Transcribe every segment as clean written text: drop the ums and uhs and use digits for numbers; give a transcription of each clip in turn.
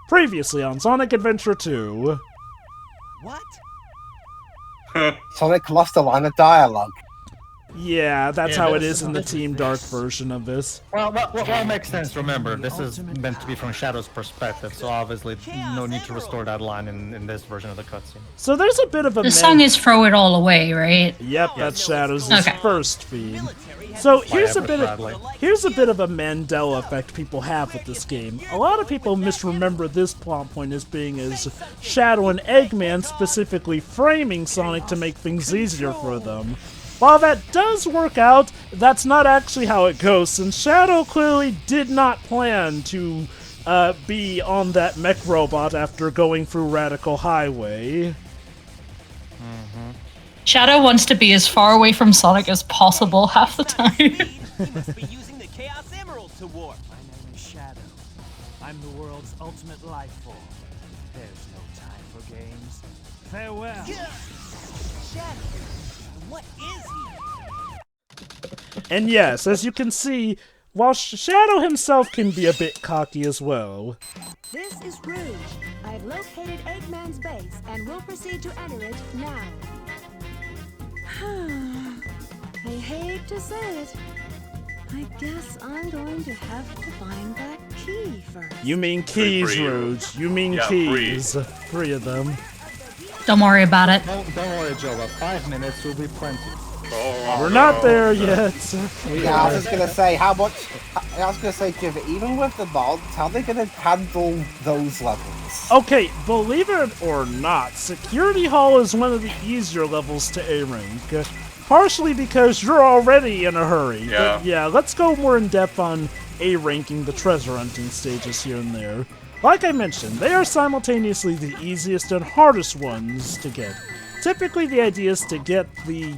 Previously on Sonic Adventure 2. What? Sonic lost a line of dialogue. Yeah, that's how it is in the Team Dark version of this. Well, makes sense. Remember, this is meant to be from Shadow's perspective, so obviously no need to restore that line in this version of the cutscene. So there's a bit of a The song is Throw It All Away, right? Yep, that's Shadow's Okay. first theme. So here's a bit of a Mandela effect people have with this game. A lot of people misremember this plot point as being as Shadow and Eggman specifically framing Sonic to make things easier for them. While that does work out, that's not actually how it goes, since Shadow clearly did not plan to be on that mech robot after going through Radical Highway. Shadow wants to be as far away from Sonic as possible half the time. You must be using the Chaos Emerald to warp. My name is Shadow. I'm the world's ultimate life form. There's no time for games. Farewell. Shadow. What is he? And yes, as you can see, while Shadow himself can be a bit cocky as well. This is Rouge. I've located Eggman's base and will proceed to enter it now. I hate to say it. I guess I'm going to have to find that key first. You mean keys, Rouge. You mean keys. Three of them. Don't worry about it. Don't worry, Jova. 5 minutes will be plenty. We're not there yet. Yeah, I was just gonna say, how much... I was gonna say, Jiv, even with the mods, how are they gonna handle those levels? Okay, believe it or not, Security Hall is one of the easier levels to A-rank. Partially because you're already in a hurry. Yeah. But yeah, let's go more in depth on A-ranking the treasure hunting stages here and there. Like I mentioned, they are simultaneously the easiest and hardest ones to get. Typically, the idea is to get the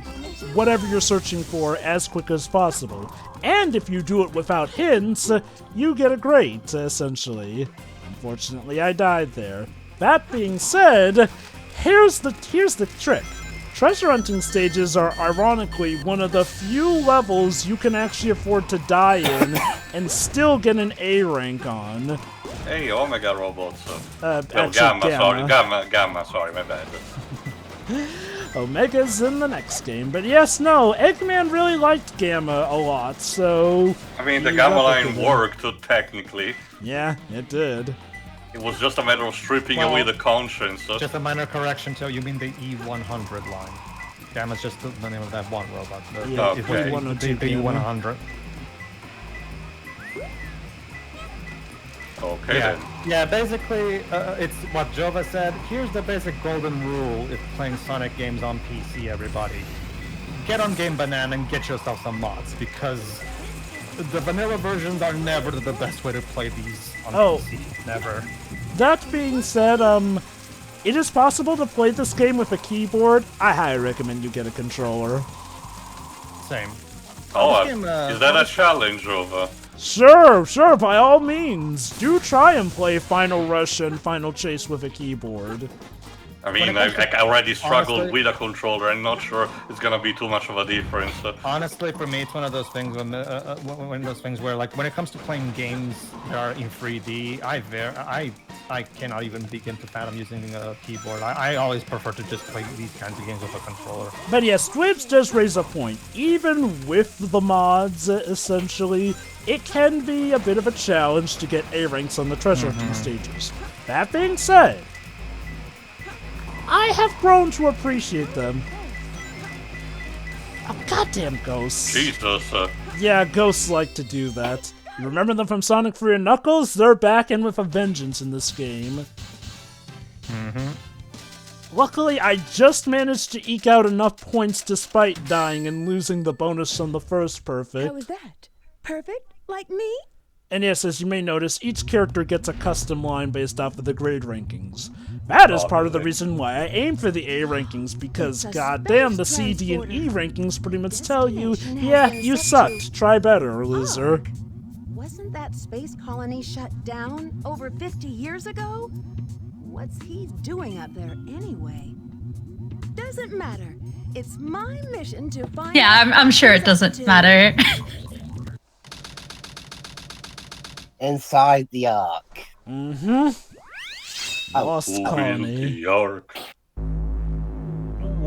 whatever you're searching for as quick as possible. And if you do it without hints, you get a grade, essentially. Unfortunately, I died there. That being said, here's the trick. Treasure hunting stages are ironically one of the few levels you can actually afford to die in and still get an A rank on. Hey, Omega robots. Gamma, sorry, my bad. Omega's in the next game, but yes, no, Eggman really liked Gamma a lot, so... I mean, the Gamma line worked, technically. Yeah, it did. It was just a matter of stripping away the conscience. Just a minor correction, Joe. You mean the E100 line. Gamma's just the name of that one robot. Okay. The E100. Okay, yeah. then. Yeah, basically, it's what Jova said. Here's the basic golden rule if playing Sonic games on PC, everybody. Get on Game Banana and get yourself some mods, because the vanilla versions are never the best way to play these on PC. Never. That being said, it is possible to play this game with a keyboard. I highly recommend you get a controller. Same. Oh, is that a challenge, Jova? Sure, by all means. Do try and play Final Rush and Final Chase with a keyboard. I mean, I already struggled with a controller. I'm not sure it's gonna be too much of a difference. Honestly, for me, it's one of those things where, like, when it comes to playing games that are in 3D, I cannot even begin to fathom using a keyboard. I always prefer to just play these kinds of games with a controller. But yes, Squibs does raise a point. Even with the mods, essentially, it can be a bit of a challenge to get A ranks on the treasure hunting stages. That being said, I have grown to appreciate them. Oh, goddamn ghosts. Jesus. Yeah, ghosts like to do that. You remember them from Sonic 3 and Knuckles? They're back in with a vengeance in this game. Luckily, I just managed to eke out enough points despite dying and losing the bonus on the first perfect. How was that? Perfect? Like me? And yes, as you may notice, each character gets a custom line based off of the grade rankings. That is part of the reason why I aim for the A rankings, because goddamn, the C, D, and E rankings pretty much tell you, yeah, you sucked, try better, loser. Wasn't that space colony shut down over 50 years ago? What's he doing up there anyway? Doesn't matter. It's my mission to find... Yeah, I'm sure it doesn't matter. Inside the Ark. Lost Who Colony. built the ark?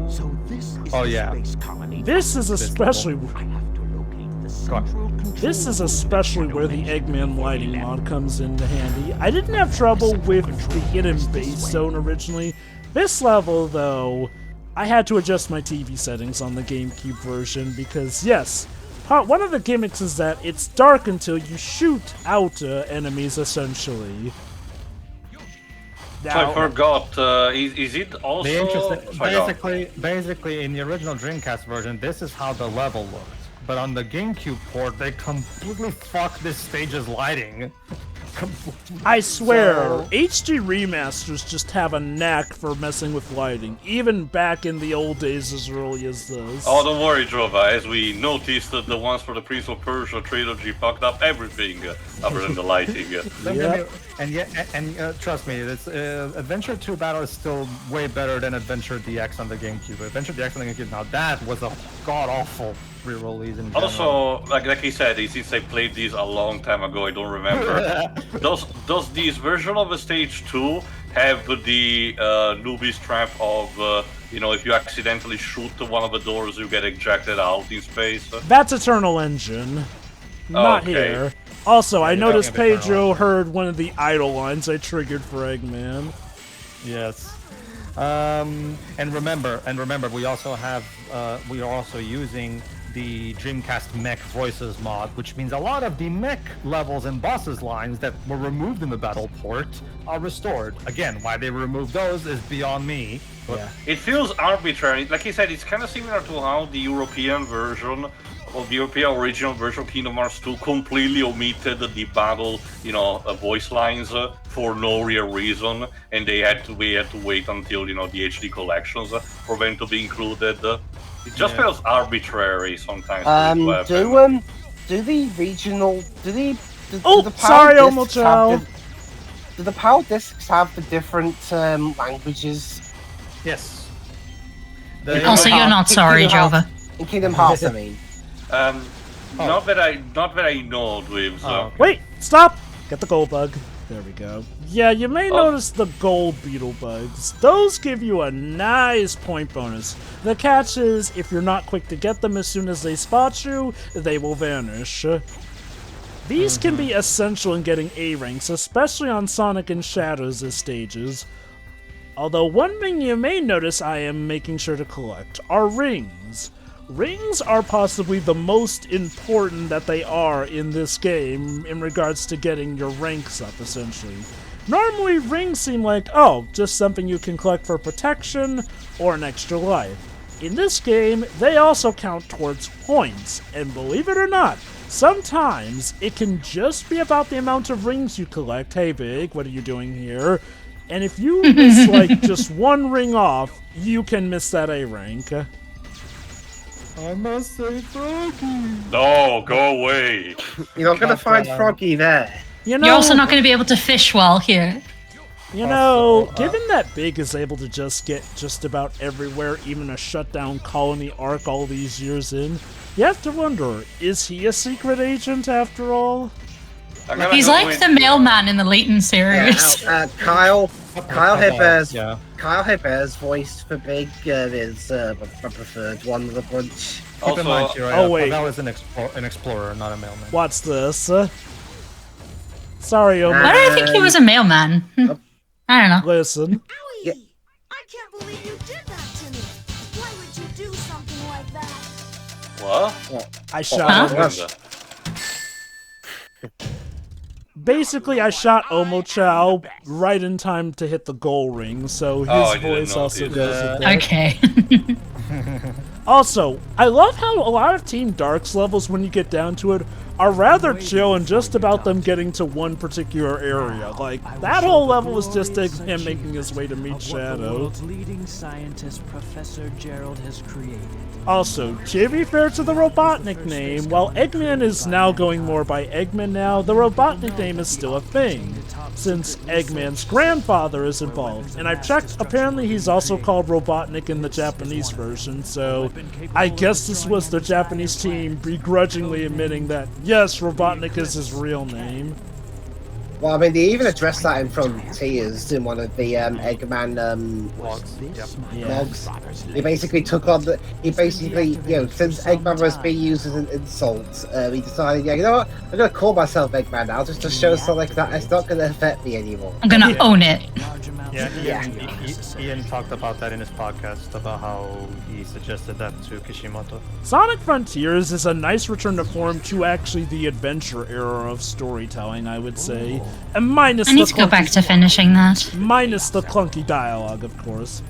So this is Oh, the yeah. space colony. This is especially I have to locate the Go on. central control This is room especially that where the Shadow Eggman mentioned lighting for me. mod comes into handy. I didn't have trouble with the hidden base zone originally. This level, though, I had to adjust my TV settings on the GameCube version because, yes, one of the gimmicks is that it's dark until you shoot out enemies, essentially. So I forgot. Is it also? The interesting, Sorry, go on. basically, in the original Dreamcast version, this is how the level looked. But on the GameCube port, they completely fucked this stage's lighting. I swear, So- HD remasters just have a knack for messing with lighting, even back in the old days as early as this. Oh, don't worry, Jova. As we noticed, that the ones for the Prince of Persia trilogy fucked up everything other than the lighting. Trust me, it's, Adventure 2 Battle is still way better than Adventure DX on the GameCube. Adventure DX on the GameCube, now that was a god-awful re-release in general. Also, like he said, since I played these a long time ago, I don't remember. does this version of the stage 2 have the newbie's trap of, if you accidentally shoot one of the doors, you get ejected out in space? That's Eternal Engine. Not Okay. here. Also, I you're noticed talking about Eternal. Pedro heard one of the idle lines I triggered for Eggman. Yes. And remember, we also have, we are also using the Dreamcast mech voices mod, which means a lot of the mech levels and bosses lines that were removed in the battle port are restored. Again, why they removed those is beyond me. But Yeah. It feels arbitrary. Like he said, it's kind of similar to how the European version, or the European original version of Kingdom Hearts 2 completely omitted the battle, voice lines for no real reason, and we had to wait until, the HD collections for them to be included. It just feels arbitrary sometimes. Do the regional, do the Oh, do the PAL sorry, discs have Omochao. do the PAL discs have the different languages? yes. Also, you're not sorry, Kingdom Hearts- Jova. In Kingdom Hearts, I mean. Not that I know, Dwibs. okay. Wait, stop! Get the gold bug. There we go. Yeah, you may notice the gold beetle bugs. Those give you a nice point bonus. The catch is, if you're not quick to get them as soon as they spot you, they will vanish. These can be essential in getting A ranks, especially on Sonic and Shadows' stages. Although one thing you may notice I am making sure to collect are rings. Rings are possibly the most important that they are in this game in regards to getting your ranks up, essentially. Normally, rings seem like, just something you can collect for protection or an extra life. In this game, they also count towards points, and believe it or not, sometimes it can just be about the amount of rings you collect. Hey, Big, what are you doing here? And if you miss, just one ring off, you can miss that A rank. I must say, Froggy. No, go away. You're not gonna find Froggy there. You know, You're also not going to be able to fish well here. Given that Big is able to just get just about everywhere, even a shutdown colony arc all these years in, you have to wonder, is he a secret agent after all? I'm gonna He's go like with- the mailman in the Leighton series. Kyle Hebber's Yeah. Kyle Hebber's voice for Big is my preferred one of the bunch. Keep in mind, Also, Shiro, oh, wait. Pavel is an explorer, not a mailman. What's this? Sorry, Why did I think he was a mailman? I don't know. Listen. Owie! I can't believe you did that to me. Why would you do something like that? What? I shot Huh? Basically, I shot Omochao right in time to hit the goal ring, so his I didn't voice also notice. goes with that. Okay. Also, I love how a lot of Team Dark's levels, when you get down to it, are rather chill and just about them getting to one particular area. Like, that whole level was just him making his way to meet What the Shadow. world's leading scientist, Professor Gerald, has created. Also, to be fair to the Robotnik name, while Eggman is now going more by Eggman now, the Robotnik name is still a thing, since Eggman's grandfather is involved. And I've checked, apparently he's also called Robotnik in the Japanese version, so I guess this was the Japanese team begrudgingly admitting that, yes, Robotnik is his real name. Well, I mean, they even addressed that in Frontiers in one of the Eggman Logs. Yep. logs. He basically took on the. He basically, since Eggman was being used as an insult, he decided, yeah, you know what? I'm gonna call myself Eggman now, just to show Sonic that it's not gonna affect me anymore. I'm gonna own it. Yeah, Ian talked about that in his podcast about how he suggested that to Kishimoto. Sonic Frontiers is a nice return to form to actually the adventure era of storytelling, I would say. And minus I need to go back to finishing that. Minus the clunky dialogue, of course.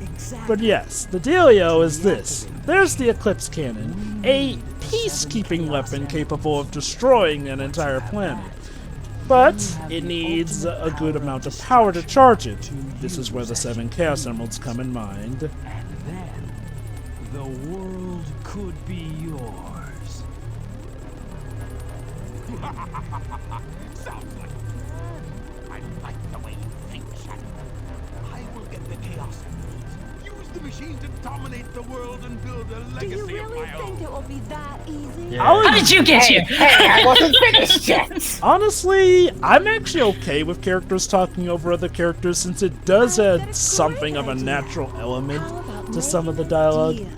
But yes, the dealio is this. There's the Eclipse Cannon, a peacekeeping weapon capable of destroying an entire planet. But it needs a good amount of power to charge it. This is where the 7 Chaos Emeralds come in mind. And then the world could be yours. Sounds like I like the way you think, Shadow. I will get the Chaos Emeralds. Use the machine to dominate the world and build a Do you legacy of really my think own. it will be that easy? How did you get here? Hey, I wasn't finished yet! Honestly, I'm actually okay with characters talking over other characters since it does I've got a add great something of a idea. natural How element about to some of the making a dialogue. deal?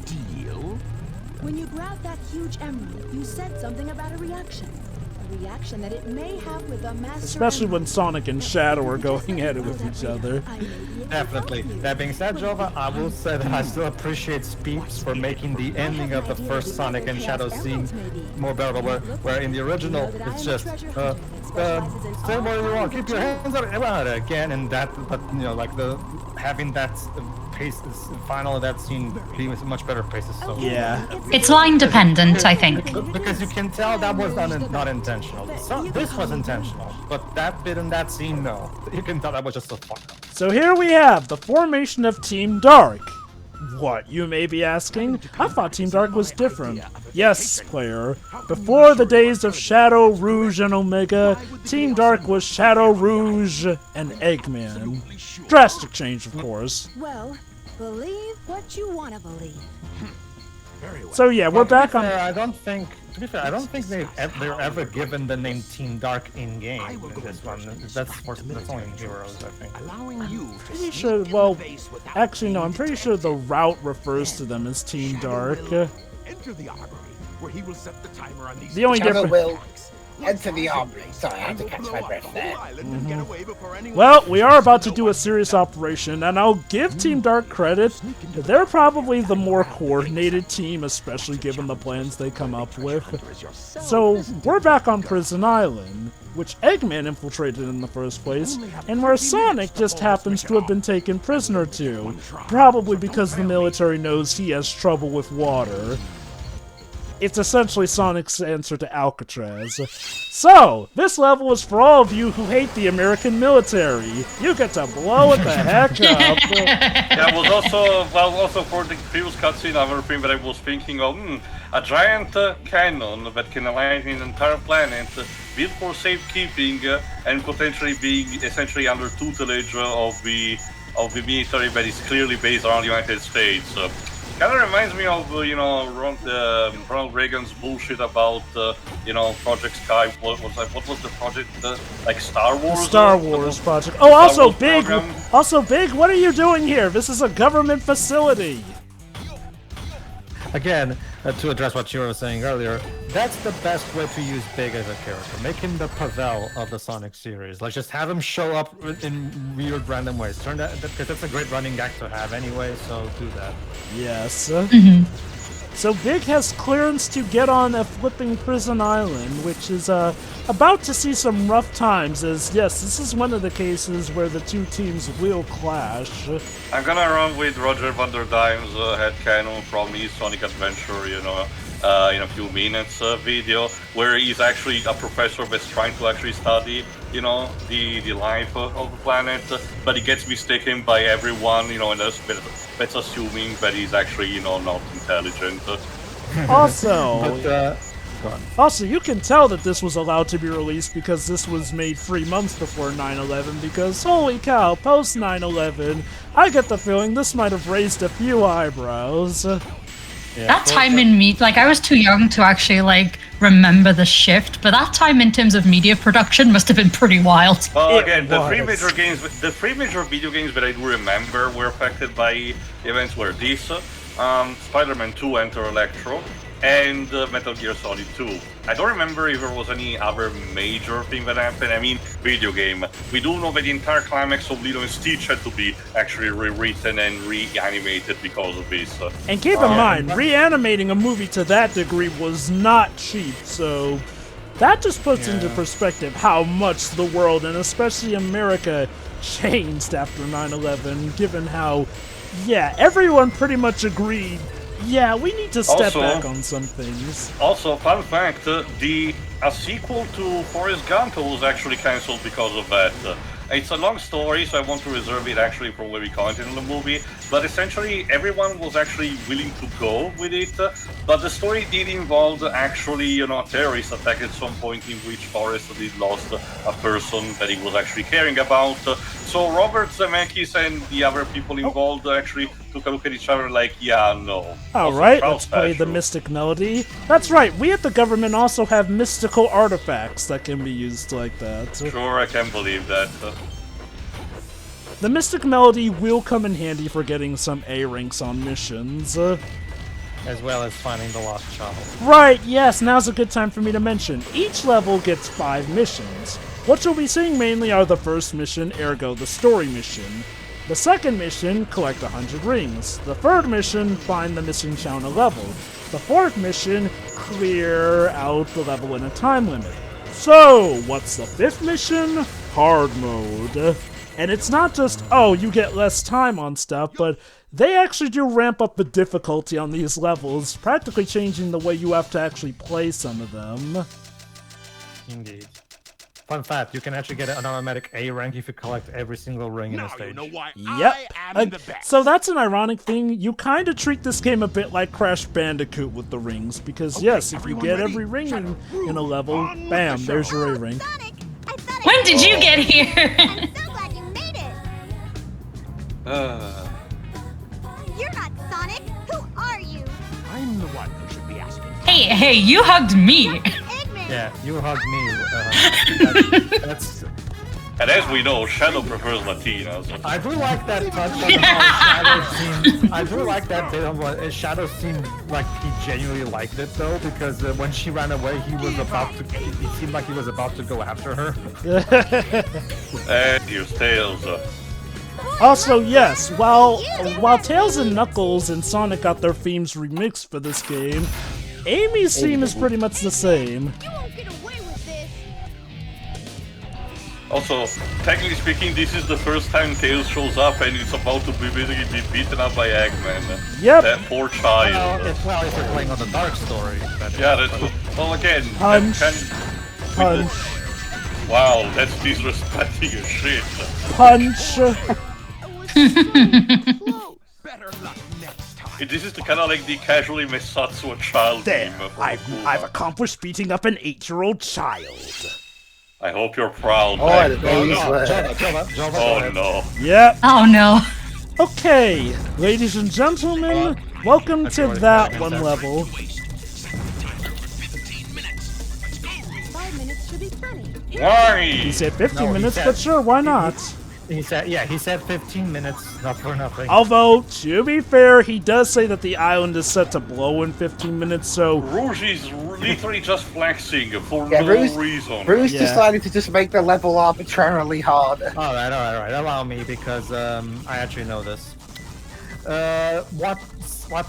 Deal? When you grabbed that huge emerald, you said something about a reaction. A reaction that it may have with a master Especially when emerald. Sonic and Shadow are going at it with each other. I may be able to Definitely. help you. That being said, Jova, I will say that I still appreciate Speeps for making the ending of the first Sonic and Shadow scene more bearable, where in the original it's just, say what you want, keep your hands up, again, and that, but, like having that pace, final of that scene being much better pace is so Yeah. It's line dependent, I think. Because you can tell that was not intentional. This was intentional, but that bit in that scene, no. You can tell that was just a fuck up. So here we have the formation of Team Dark. What, you may be asking? I thought Team Dark was different. Yes, player. Before the days of Shadow, Rouge, and Omega, Team Dark was Shadow, Rouge, and Eggman. Drastic change, of course. Well, believe what you want to believe. So yeah, we're back on... To be fair, I don't think they're ever given the name Team Dark in game in this one. That's only in Heroes, I think. Allowing you to Pretty sneak sure, in the well, base without actually no, I'm pretty sure the paying route refers to them as Team Dark. Enter the armory, where he will set the timer on these. The only Shadow difference... will enter the armory. Sorry, I had to catch my breath there. Well, we are about to do a serious operation, and I'll give Team Dark credit. They're probably the more coordinated team, especially given the plans they come up with. So, we're back on Prison Island, which Eggman infiltrated in the first place, and where Sonic just happens to have been taken prisoner to, probably because the military knows he has trouble with water. It's essentially Sonic's answer to Alcatraz. So, this level is for all of you who hate the American military. You get to blow it the heck up. Yeah, it was also for the previous cutscene, another thing that I was thinking of, a giant cannon that can align an entire planet, built for safekeeping, and potentially being essentially under tutelage of the military that is clearly based around the United States. Kind of reminds me of, Ronald Reagan's bullshit about, Project Sky. What was the project? Like Star Wars? Star Wars project. Oh, also Wars Big! program. Also Big, what are you doing here? This is a government facility! Again, to address what you were saying earlier, that's the best way to use Big as a character. Make him the Pavel of the Sonic series. Like, just have him show up in weird, random ways. Because that's a great running gag to have anyway, so do that. Yes. So Big has clearance to get on a flipping prison island, which is about to see some rough times, as yes, this is one of the cases where the two teams will clash. I'm gonna run with Roger Van Der Dime's headcanon from his Sonic Adventure, in a few minutes video, where he's actually a professor that's trying to actually study, the life of the planet, but he gets mistaken by everyone, and that's assuming that he's actually, not intelligent. Also, you can tell that this was allowed to be released because this was made 3 months before 9/11, because holy cow, post 9/11, I get the feeling this might have raised a few eyebrows. That time in like I was too young to actually like remember the shift, but that time in terms of media production must have been pretty wild. Well, again, the three major video games that I do remember were affected by events were this, Spider-Man 2 Enter Electro, and Metal Gear Solid 2. I don't remember if there was any other major thing that happened. I mean, video game. We do know that the entire climax of Lilo and Stitch had to be actually rewritten and reanimated because of this. And keep in mind, reanimating a movie to that degree was not cheap, so that just puts into perspective how much the world, and especially America, changed after 9/11, given how, everyone pretty much agreed, we need to step back on some things. Also, fun fact, a sequel to Forrest Gump was actually cancelled because of that. It's a long story, so I want to reserve it actually for when we comment in the movie. But essentially, everyone was actually willing to go with it. But the story did involve actually, a terrorist attack at some point in which Forrest did lost a person that he was actually caring about. So Robert Zemeckis and the other people involved actually took a look at each other like, no. Alright, let's play the Mystic Melody. That's right, we at the government also have mystical artifacts that can be used like that. Sure, I can believe that. The Mystic Melody will come in handy for getting some A ranks on missions. As well as finding the lost child. Right, yes, now's a good time for me to mention. Each level gets 5 missions. What you'll be seeing mainly are the first mission, ergo the story mission. The second mission, collect 100 rings. The third mission, find the missing child in a level. The fourth mission, clear out the level in a time limit. So, what's the fifth mission? Hard mode. And it's not just, you get less time on stuff, but they actually do ramp up the difficulty on these levels, practically changing the way you have to actually play some of them. Indeed. Fun fact, you can actually get an automatic A rank if you collect every single ring in a stage. You know why Yep. I am the best. So that's an ironic thing. You kind of treat this game a bit like Crash Bandicoot with the rings, because yes, if you get every ring in a level, bam, there's your A ring. Sonic, I thought When did you get here? I'm so glad you made it. You're not Sonic. Who are you? I'm the one who should be asking. Hey, you hugged me. Eggman. Yeah, you hugged me. That's. And as we know, Shadow prefers Latinas. I do like that touch on how Shadow seemed. I do like that bit of what Shadow seemed like he genuinely liked it though, because when she ran away, he seemed like he was about to go after her. And here's Tails. Also, yes, while Tails and Knuckles and Sonic got their themes remixed for this game, Amy's theme is pretty much the same. You won't get away with this. Also, technically speaking, this is the first time Tails shows up and it's about to be basically beaten up by Eggman. Yep. That poor child. Well, if you're playing on the dark story. Well, again, Punch. Punch. Wow, that's disrespecting as shit. Punch. Better luck next time. This is kind of like the casually Mesatsu a child There, meme. I've accomplished beating up an 8-year-old child. I hope you're proud. Oh, Oh no. Yep. Oh no. Okay, ladies and gentlemen, welcome to that one level. 5 minutes should be plenty. Why? He said 15 No, he minutes, said- but sure, why not? He said 15 minutes, not for nothing. Although, to be fair, he does say that the island is set to blow in 15 minutes, so... Rouge is literally just flexing for Yeah, no Rouge- reason. Bruce Yeah. decided to just make the level arbitrarily hard. Alright, allow me, because I actually know this. What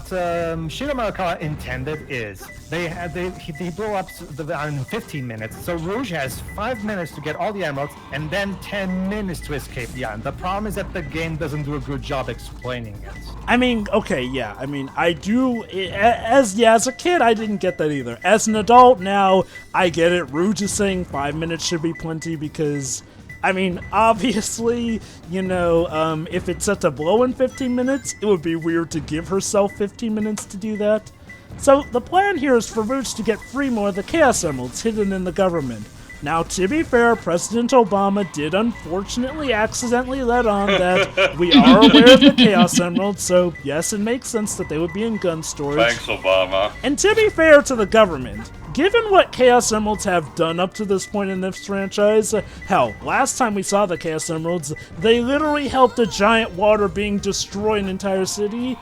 Shigeru Miyamoto intended is he blew up the island in 15 minutes. So Rouge has 5 minutes to get all the emeralds and then 10 minutes to escape the island. The problem is that the game doesn't do a good job explaining it. I mean, okay, yeah, I mean, I do... As a kid, I didn't get that either. As an adult, now, I get it. Rouge is saying 5 minutes should be plenty because... I mean, obviously, if it's set to blow in 15 minutes, it would be weird to give herself 15 minutes to do that. So, the plan here is for Rouge to get 3 more of the Chaos Emeralds hidden in the government. Now, to be fair, President Obama did unfortunately accidentally let on that we are aware of the Chaos Emeralds, so yes, it makes sense that they would be in gun storage. Thanks, Obama. And to be fair to the government, given what Chaos Emeralds have done up to this point in this franchise, hell, last time we saw the Chaos Emeralds, they literally helped a giant water being destroy an entire city.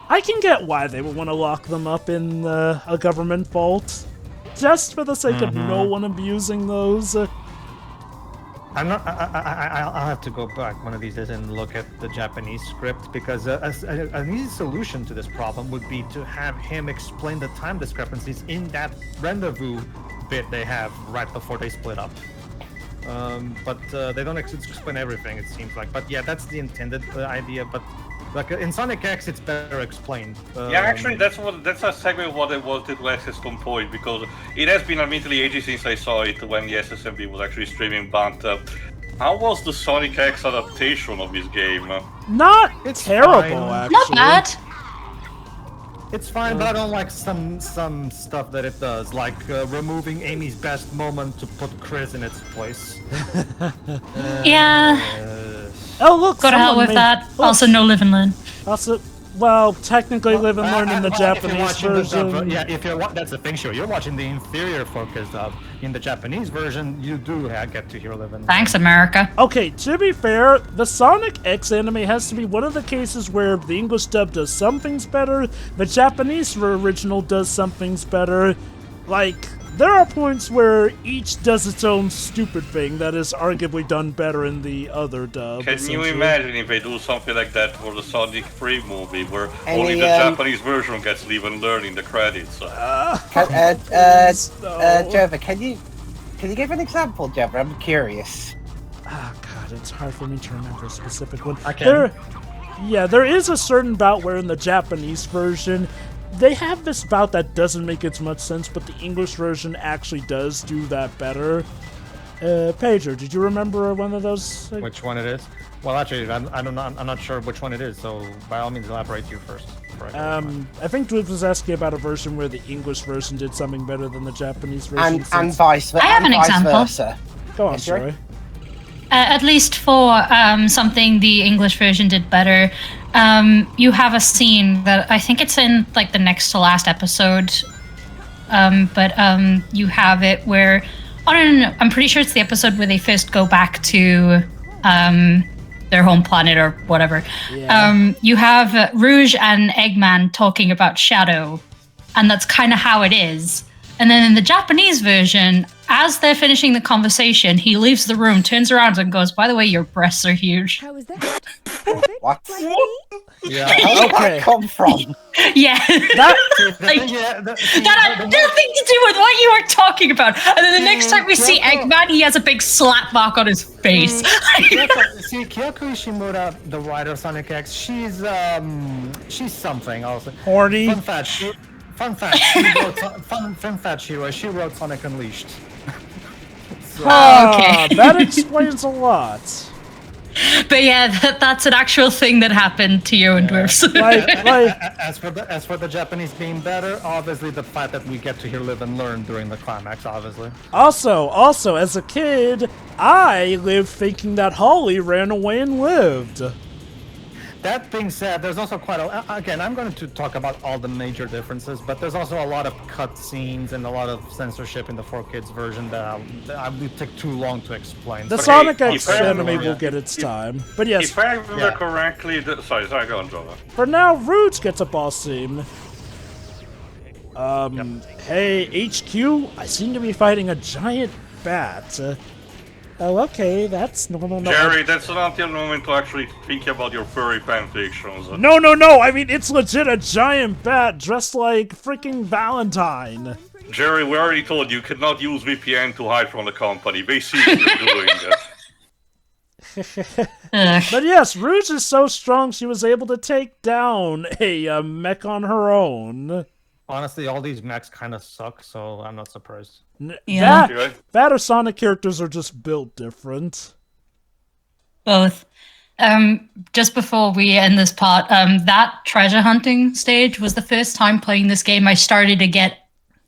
I can get why they would want to lock them up in a government vault. Just for the sake of no one abusing those. I'm not. I'll have to go back one of these days and look at the Japanese script because an easy solution to this problem would be to have him explain the time discrepancies in that rendezvous bit they have right before they split up. But they don't explain everything, it seems like. But yeah, that's the intended idea. But like in Sonic X, it's better explained. Yeah, actually, that's a segue of what I wanted to ask at some point, because it has been admittedly ages since I saw it when the SSMB was actually streaming, but how was the Sonic X adaptation of this game? Not It's terrible, fine. actually. Not bad. It's fine, but I don't like some stuff that it does, like removing Amy's best moment to put Chris in its place. Yeah. Oh, look, Go to hell someone with made- that. look, Also, no live and learn. Also, well, technically live and learn in the Well, if you're Japanese watching the dub, version. yeah, if you're that's the thing, sure. You're watching the inferior focus dub. In the Japanese version, you do get to hear live and learn. Thanks, America. Okay, to be fair, the Sonic X anime has to be one of the cases where the English dub does some things better, the Japanese original does some things better. Like, there are points where each does its own stupid thing that is arguably done better in the other dub. Can you essentially. imagine if they do something like that for the Sonic 3 movie, where Any, only the Japanese version gets live and learn in the credits? Jova, can you give an example, Jova? I'm curious. Ah, God, it's hard for me to remember a specific one. I can. There is a certain bout where in the Japanese version, they have this bout that doesn't make as much sense, but the English version actually does do that better. Pedro, did you remember one of those? Which one it is? Well, actually, I'm not sure which one it is. So by all means, elaborate you first. I think Dweeb was asking about a version where the English version did something better than the Japanese version. And vice versa. I have an example. Go on, Yes, Jerry? sorry. At least for something the English version did better, you have a scene that I think it's in like the next to last episode, but you have it where I'm pretty sure it's the episode where they first go back to their home planet or whatever. Yeah. You have Rouge and Eggman talking about Shadow, and that's kind of how it is. And then in the Japanese version, as they're finishing the conversation, he leaves the room, turns around, and goes, "By the way, your breasts are huge." How is that? Perfect. What? Like me? Yeah. Where did Okay. that come from? Yeah. That, Like, that had nothing to do with what you were talking about. And then the next time we see Eggman, he has a big slap mark on his face. See, Kyoko Ishimura, the writer of Sonic X, she's something also. horny. Fun fact, she wrote Sonic Unleashed. Ah, Okay. that explains a lot. But yeah, that's an actual thing that happened to you and Dwarfs. Like, As for the Japanese being better, obviously the fact that we get to hear live and learn during the climax, obviously. also, as a kid, I lived thinking that Holly ran away and lived. That being said, there's also quite a... Again, I'm going to talk about all the major differences, but there's also a lot of cut scenes and a lot of censorship in the 4Kids version that would take too long to explain. The But Sonic hey, X if I anime remember- will get its time. But yes, If I remember Yeah. correctly, sorry, go on, Jova. for now, Rouge gets a boss scene. Hey, HQ, I seem to be fighting a giant bat. Oh, okay, that's normal. No, Jerry, that's not your moment to actually think about your furry fanfictions. No, I mean, it's legit a giant bat dressed like freaking Valentine. Jerry, we already told you cannot use VPN to hide from the company. They see what you're doing. Ugh. But yes, Rouge is so strong she was able to take down a mech on her own. Honestly, all these mechs kind of suck, so I'm not surprised. Yeah. That or Sonic characters are just built different. Both. Just before we end this part, that treasure hunting stage was the first time playing this game I started to get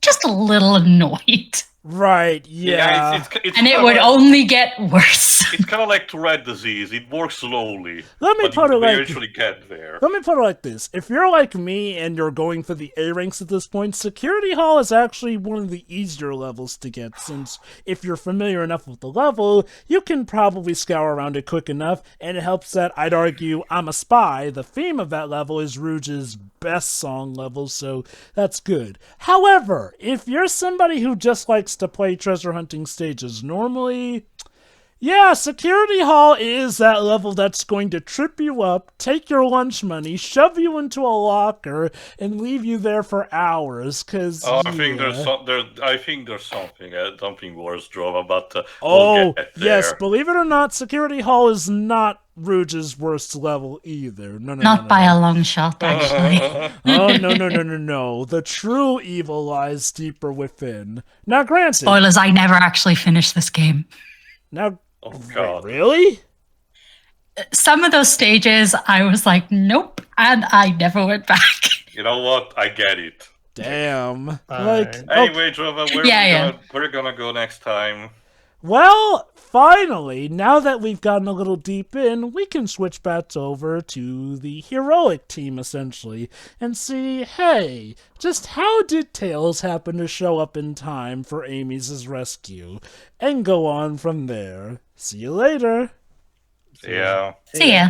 just a little annoyed. Right, yeah. It's And it kinda would like- only get worse. It's kind of like Tourette disease. It works slowly, Let me but put you it like- eventually get there. Let me put it like this. If you're like me and you're going for the A ranks at this point, Security Hall is actually one of the easier levels to get, since if you're familiar enough with the level, you can probably scour around it quick enough, and it helps that, I'd argue, I'm a Spy. The theme of that level is Rouge's best song level, so that's good. However, if you're somebody who just likes to play treasure hunting stages normally, yeah, Security Hall is that level that's going to trip you up, take your lunch money, shove you into a locker, and leave you there for hours, cause, Oh, yeah. I think there's something worse, Jova, but Oh, we'll get there. yes, believe it or not, Security Hall is not Rouge's worst level either. No, Not by a long shot, actually. Oh, no. The true evil lies deeper within. Now, granted... Spoilers, I never actually finished this game. Now, Oh, God. wait, really? Some of those stages, I was like, nope, and I never went back. You know what? I get it. Damn. Alright. Anyway, Jova, Yeah. where are we gonna go next time? Well, finally, now that we've gotten a little deep in, we can switch back over to the heroic team, essentially, and see, hey, just how did Tails happen to show up in time for Amy's rescue? And go on from there. See you later. Yeah. See ya.